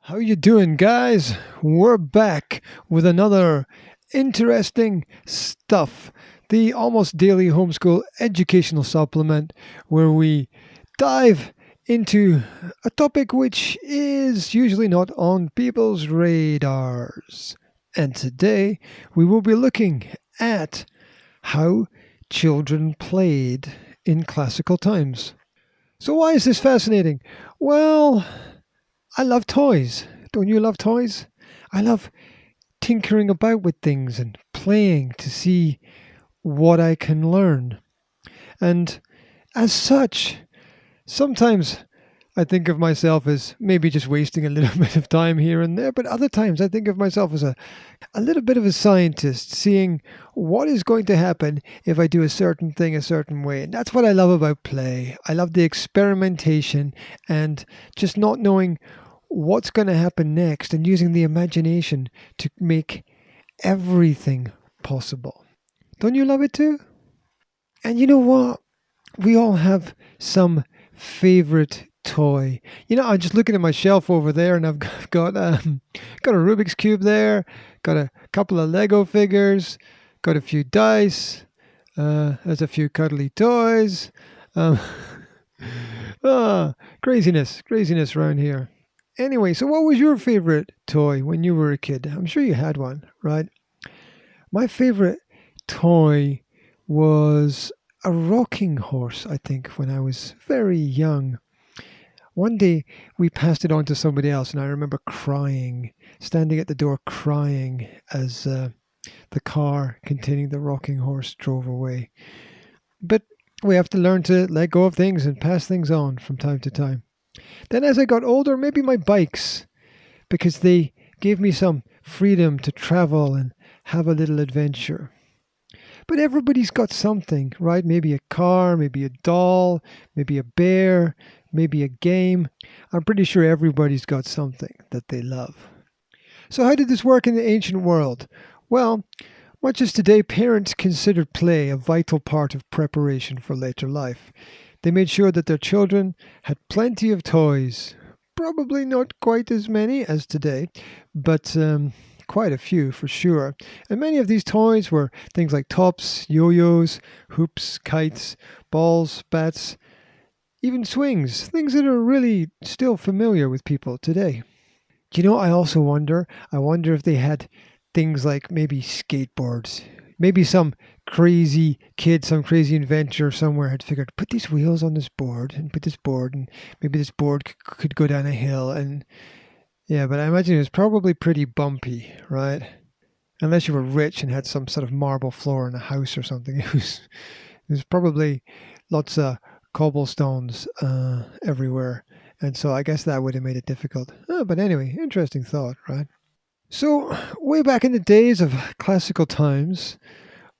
How you doing, guys? We're back with another interesting stuff. The almost daily homeschool educational supplement where we dive into a topic which is usually not on people's radars. And today we will be looking at how children played in classical times. So why is this fascinating? Well, I love toys. Don't you love toys? I love tinkering about with things and playing to see what I can learn. And as such, sometimes I think of myself as maybe just wasting a little bit of time here and there, but other times I think of myself as a little bit of a scientist, seeing what is going to happen if I do a certain thing a certain way. And that's what I love about play. I love the experimentation and just not knowing what's going to happen next and using the imagination to make everything possible. Don't you love it too? And you know what? We all have some favorite toy. I'm just looking at my shelf over there, and I've got a Rubik's Cube there, got a couple of Lego figures, got a few dice, there's a few cuddly toys. Um, craziness around here. Anyway, so what was your favorite toy when you were a kid? I'm sure you had one, right? My favorite toy was a rocking horse, I think, when I was very young. One day we passed it on to somebody else, and I remember crying, standing at the door crying as the car containing the rocking horse drove away. But we have to learn to let go of things and pass things on from time to time. Then as I got older, maybe my bikes, because they gave me some freedom to travel and have a little adventure. But everybody's got something, right? Maybe a car, maybe a doll, maybe a bear, maybe a game. I'm pretty sure everybody's got something that they love. So how did this work in the ancient world? Well, much as today, parents considered play a vital part of preparation for later life. They made sure that their children had plenty of toys. Probably not quite as many as today, but quite a few for sure. And many of these toys were things like tops, yo-yos, hoops, kites, balls, bats, even swings, things that are really still familiar with people today. I also wonder if they had things like maybe skateboards. Maybe some crazy kid, some crazy inventor somewhere had figured, put these wheels on this board and put this board, and maybe this board could go down a hill. And yeah, but I imagine it was probably pretty bumpy, right? Unless you were rich and had some sort of marble floor in a house or something. It was probably lots of cobblestones everywhere. And so I guess that would have made it difficult. But anyway, interesting thought, right? So, way back in the days of classical times,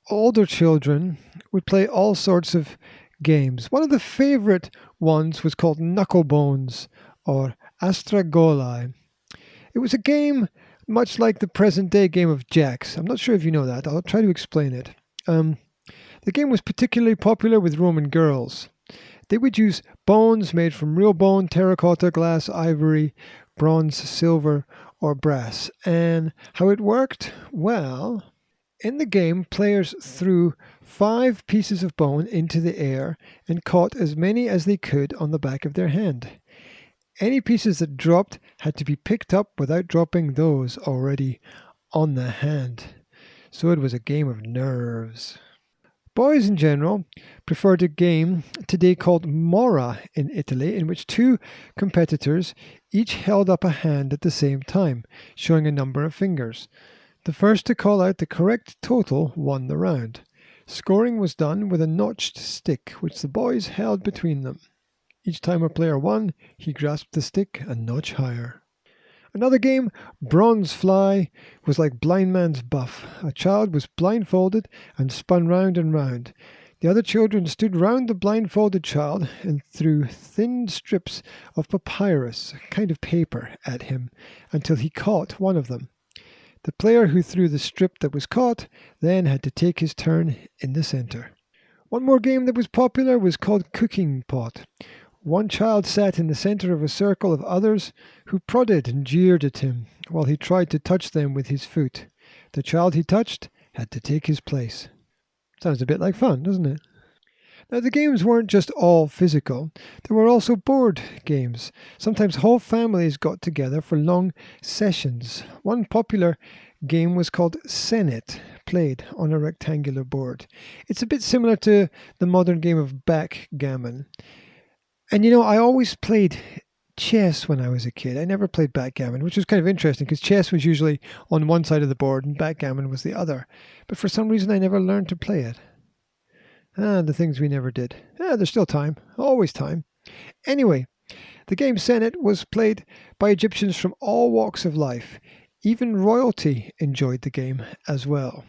older children would play all sorts of games. One of the favorite ones was called Knucklebones or Astragoli. It was a game much like the present day game of jacks. I'm not sure if you know that. I'll try to explain it. The game was particularly popular with Roman girls. They would use bones made from real bone, terracotta, glass, ivory, bronze, silver, or brass. And how it worked? Well, in the game, players threw 5 pieces of bone into the air and caught as many as they could on the back of their hand. Any pieces that dropped had to be picked up without dropping those already on the hand. So it was a game of nerves. Boys in general preferred a game today called Maura in Italy, in which 2 competitors each held up a hand at the same time, showing a number of fingers. The first to call out the correct total won the round. Scoring was done with a notched stick, which the boys held between them. Each time a player won, he grasped the stick a notch higher. Another game, Bronze Fly, was like blind man's buff. A child was blindfolded and spun round and round. The other children stood round the blindfolded child and threw thin strips of papyrus, a kind of paper, at him until he caught one of them. The player who threw the strip that was caught then had to take his turn in the center. One more game that was popular was called Cooking Pot. One child sat in the center of a circle of others who prodded and jeered at him while he tried to touch them with his foot. The child he touched had to take his place. Sounds a bit like fun, doesn't it? Now, the games weren't just all physical. There were also board games. Sometimes whole families got together for long sessions. One popular game was called Senet, played on a rectangular board. It's a bit similar to the modern game of backgammon. And I always played chess when I was a kid. I never played backgammon, which was kind of interesting because chess was usually on one side of the board and backgammon was the other. But for some reason, I never learned to play it. The things we never did. There's still time. Always time. Anyway, the game Senet was played by Egyptians from all walks of life. Even royalty enjoyed the game as well.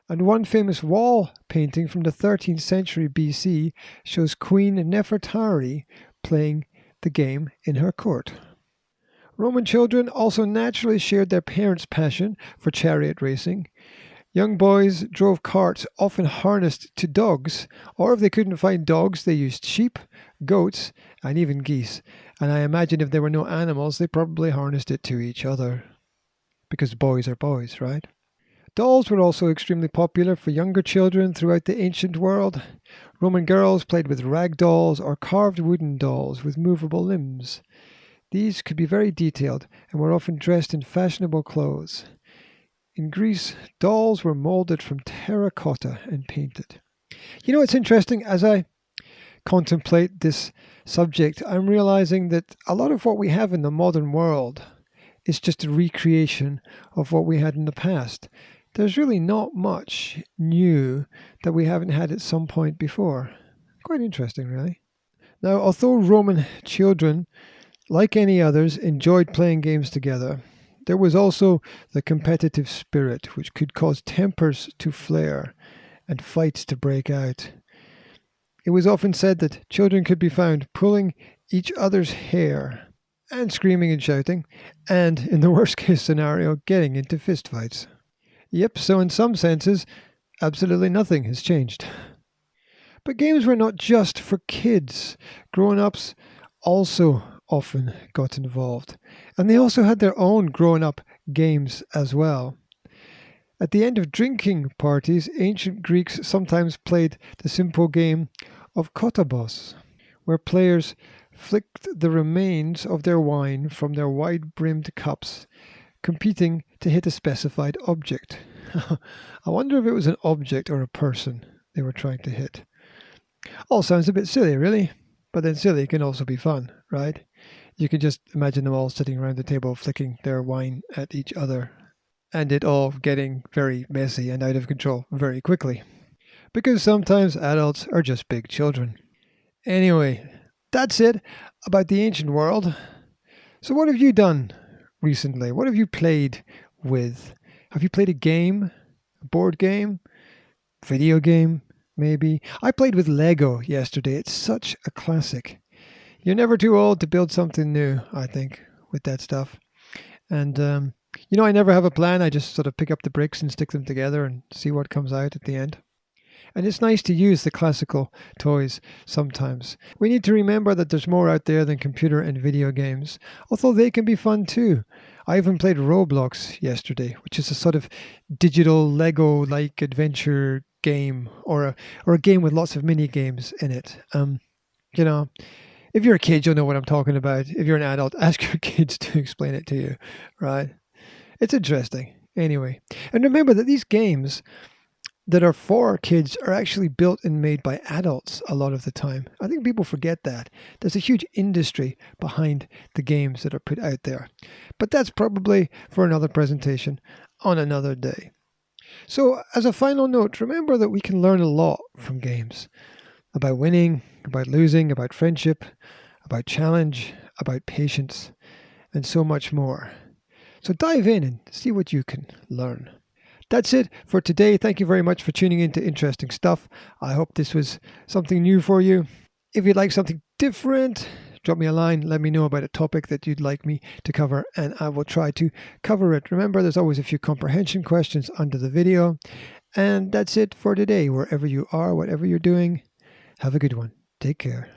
And one famous wall painting from the 13th century BC shows Queen Nefertari playing the game in her court. Roman children also naturally shared their parents' passion for chariot racing. Young boys drove carts often harnessed to dogs, or if they couldn't find dogs, they used sheep, goats, and even geese. And I imagine if there were no animals, they probably harnessed it to each other. Because boys are boys, right? Dolls were also extremely popular for younger children throughout the ancient world. Roman girls played with rag dolls or carved wooden dolls with movable limbs. These could be very detailed and were often dressed in fashionable clothes. In Greece, dolls were molded from terracotta and painted. It's interesting, as I contemplate this subject, I'm realizing that a lot of what we have in the modern world is just a recreation of what we had in the past. There's really not much new that we haven't had at some point before. Quite interesting, really. Now, although Roman children, like any others, enjoyed playing games together, there was also the competitive spirit, which could cause tempers to flare and fights to break out. It was often said that children could be found pulling each other's hair and screaming and shouting, and, in the worst case scenario, getting into fistfights. Yep, so in some senses, absolutely nothing has changed. But games were not just for kids. Grown-ups also often got involved. And they also had their own grown-up games as well. At the end of drinking parties, ancient Greeks sometimes played the simple game of kotabos, where players flicked the remains of their wine from their wide-brimmed cups, competing to hit a specified object. I wonder if it was an object or a person they were trying to hit. All sounds a bit silly, really. But then silly can also be fun, right? You can just imagine them all sitting around the table flicking their wine at each other, and it all getting very messy and out of control very quickly. Because sometimes adults are just big children. Anyway, that's it about the ancient world. So what have you done recently? What have you played with? Have you played a game? A board game? Video game? Maybe. I played with Lego yesterday. It's such a classic. You're never too old to build something new, I think, with that stuff. And, I never have a plan. I just sort of pick up the bricks and stick them together and see what comes out at the end. And it's nice to use the classical toys sometimes. We need to remember that there's more out there than computer and video games, although they can be fun too. I even played Roblox yesterday, which is a sort of digital Lego-like adventure game, or a game with lots of mini games in it. If you're a kid, you'll know what I'm talking about. If you're an adult, ask your kids to explain it to you, right? It's interesting. Anyway, and remember that these games that are for kids are actually built and made by adults a lot of the time. I think people forget that. There's a huge industry behind the games that are put out there. But that's probably for another presentation on another day. So as a final note, remember that we can learn a lot from games. About winning, about losing, about friendship, about challenge, about patience, and so much more. So dive in and see what you can learn. That's it for today. Thank you very much for tuning in to Interesting Stuff. I hope this was something new for you. If you'd like something different, drop me a line. Let me know about a topic that you'd like me to cover, and I will try to cover it. Remember, there's always a few comprehension questions under the video. And that's it for today. Wherever you are, whatever you're doing, have a good one. Take care.